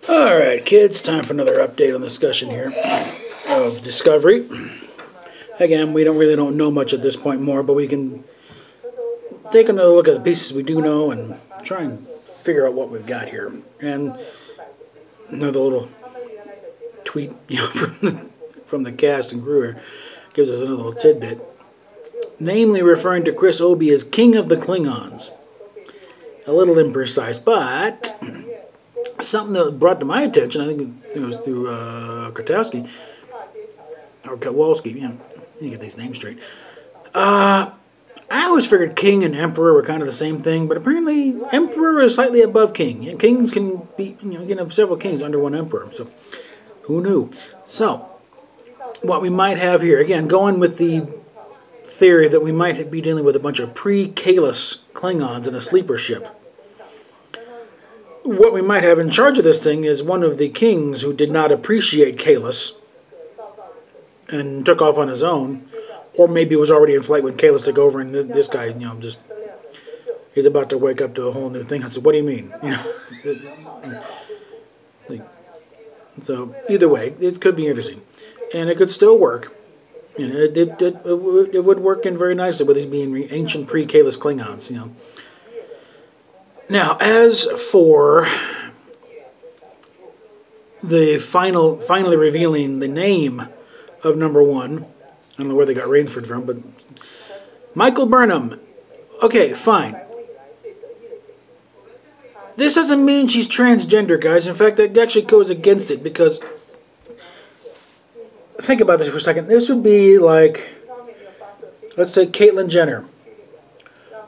Alright, kids, time for another update on the discussion here of Discovery. Again, we really don't know much at this point more, but we can take another look at the pieces we do know and try and figure out what we've got here. And another little tweet from the cast and crew here gives us another little tidbit. Namely referring to Chris Obie as King of the Klingons. A little imprecise, but something that brought to my attention, I think it was through Kowalski, or Kowalski, yeah, you get these names straight. I always figured King and Emperor were kind of the same thing, but apparently Emperor is slightly above King. And kings can be, you can have several kings under one Emperor, so who knew? So, what we might have here, again, going with the theory that we might be dealing with a bunch of pre-Kahless Klingons in a sleeper ship. What we might have in charge of this thing is one of the kings who did not appreciate Kahless and took off on his own, or maybe was already in flight when Kahless took over, and this guy, just he's about to wake up to a whole new thing. I said, "What do you mean?" So either way, it could be interesting, and it could still work. It would work in very nicely with these being ancient pre-Kahless Klingons. Now, as for the finally revealing the name of number one, I don't know where they got Rainsford from, but Michael Burnham. Okay, fine. This doesn't mean she's transgender, guys. In fact, that actually goes against it, because think about this for a second. This would be like, let's say, Caitlyn Jenner,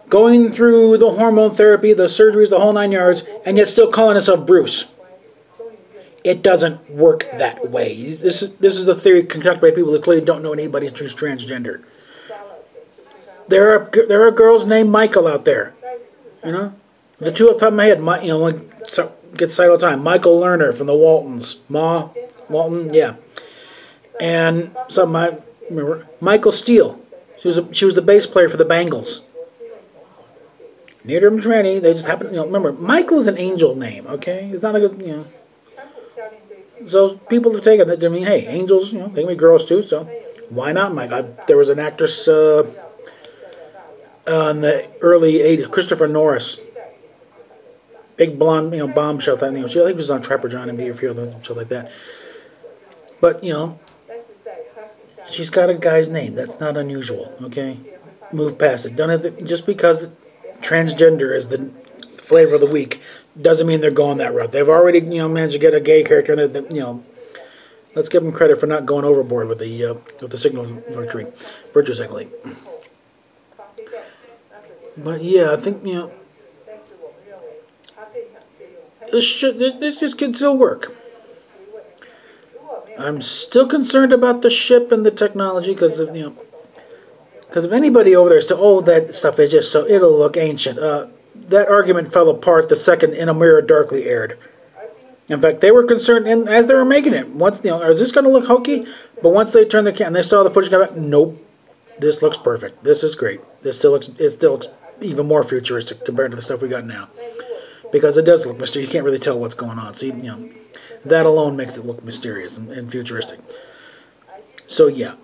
going through the hormone therapy, the surgeries, the whole 9 yards, and yet still calling herself Bruce. It doesn't work that way. This is the theory conducted by people that clearly don't know anybody who's transgender. There are girls named Michael out there. The two off the top of my head, get cited all the time. Michael Lerner from the Waltons. Walton, yeah. And some I remember Michael Steele. She was the bass player for the Bangles. Neither of them's tranny. They just happen. Remember, Michael is an angel name. Okay, it's not like So people have taken it. I mean, hey, angels. They can be girls too. So why not, Mike? There was an actress in the early '80s, Christopher Norris, big blonde, bombshell type thing. She, I think, was on Trapper John and Beerfield and stuff like that. But she's got a guy's name. That's not unusual. Okay, move past it. Don't have to, just because transgender is the flavor of the week doesn't mean they're going that route. They've already managed to get a gay character, and let's give them credit for not going overboard with the signal virtue signaling. But yeah, I think this just can still work. I'm still concerned about the ship and the technology because if anybody over there still, that stuff is just so it'll look ancient. That argument fell apart the second In a Mirror Darkly aired. In fact, they were concerned, and as they were making it, once is this going to look hokey? But once they turned the camera and they saw the footage come back, nope, this looks perfect. This is great. It still looks even more futuristic compared to the stuff we got now, because it does look mysterious. You can't really tell what's going on. So that alone makes it look mysterious and futuristic. So yeah,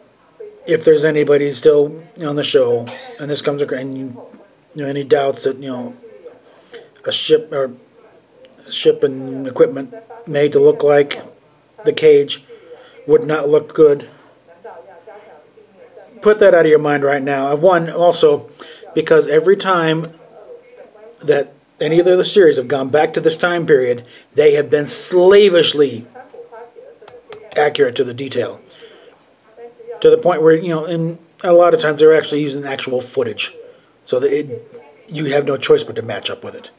if there's anybody still on the show and this comes across, and any doubts that a ship and equipment made to look like the cage would not look good, put that out of your mind right now. One, also, because every time that any of the series have gone back to this time period, they have been slavishly accurate to the detail, to the point where in a lot of times they're actually using actual footage, so that you have no choice but to match up with it.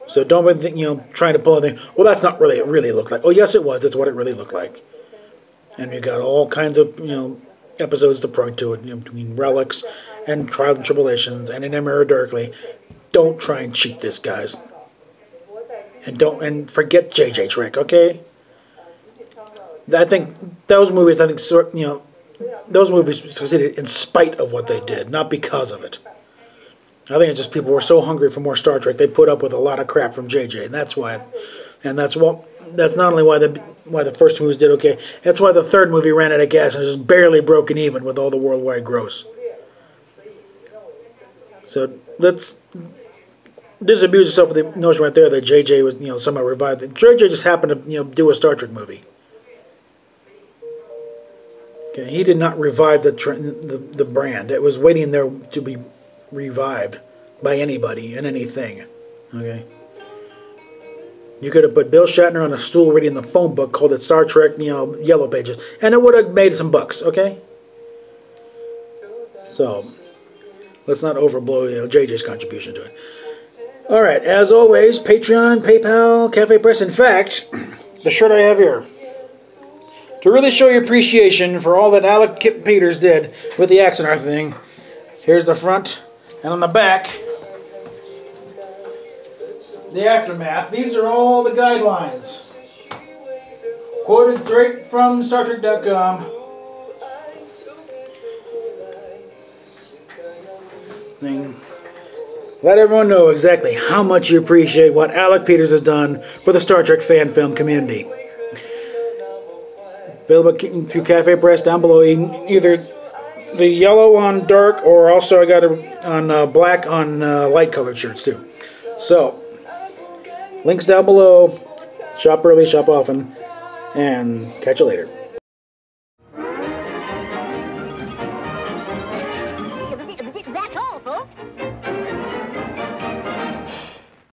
So don't think trying to pull anything. Well, that's not really it really looked like. Oh yes, it was. It's what it really looked like. And you got all kinds of episodes to point to it, between Relics and Trials and Tribulations and In a Mirror Darkly. Don't try and cheat this, guys. And forget J.J. Trek, okay? I think those movies. Those movies succeeded in spite of what they did, not because of it. I think it's just people were so hungry for more Star Trek, they put up with a lot of crap from J.J., and that's why. And that's what that's not only why the first two movies did okay. That's why the third movie ran out of gas and was just barely broken even with all the worldwide gross. So let's disabuse yourself of the notion right there that JJ was somehow revived. JJ just happened to do a Star Trek movie. Okay, he did not revive the brand. It was waiting there to be revived by anybody and anything. Okay. You could have put Bill Shatner on a stool reading the phone book, called it Star Trek, Yellow Pages, and it would have made some bucks, okay? So, let's not overblow, JJ's contribution to it. All right, as always, Patreon, PayPal, Cafe Press. In fact, the shirt I have here, to really show your appreciation for all that Alec Kip Peters did with the accent art thing, here's the front, and on the back, the aftermath. These are all the guidelines. Quoted straight from StarTrek.com. Let everyone know exactly how much you appreciate what Alec Peters has done for the Star Trek fan film community. Available through Cafe Press down below. Either the yellow on dark, or also I got it on black on light colored shirts too. So, links down below. Shop early, shop often, and catch you later. That's all, folks.